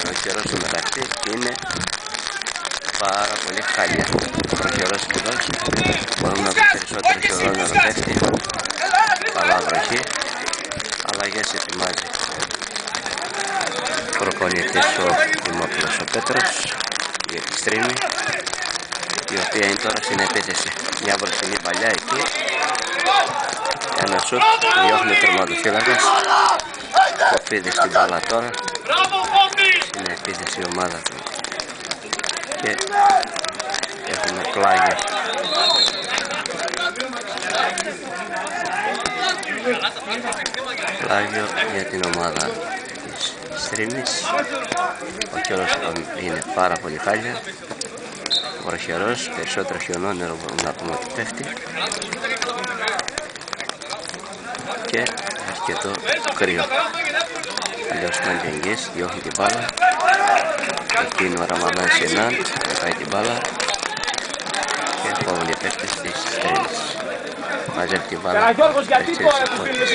Ο καιρός στο μεταξύ είναι πάρα πολύ χάλια. Ο καιρός καιρός μπορούμε να δούμε περισσότερο χιονόνερο πέφτει, καλά βροχή, αλλαγές ετοιμάζει προπονητής ο Δημόπουλος ο Πέτρος για τη στρίμη, η οποία είναι τώρα στην επίθεση. Μια μπροστινή παλιά εκεί, ένα σουτ, διώχνει ο τερματοφύλακας, κοφίδει στην μπάλα τώρα, στην επίθεση η ομάδα του και έχουμε πλάγιο. Πλάγιο για την ομάδα της στρίμης. Ο καιρός είναι πάρα πολύ χάλια, βροχερός, περισσότερο χιονόνερο μπορούμε να πούμε ότι πέφτει και αρκετό κρύο. Αλλιώς Μαντεγγής διώχνει την μπάλα, εκεί είναι ο Ραμαδάν Σινάν, πάει την μπάλα και φόβουν οι παίκτες της στρίμης. Μαζεύει την μπάλα,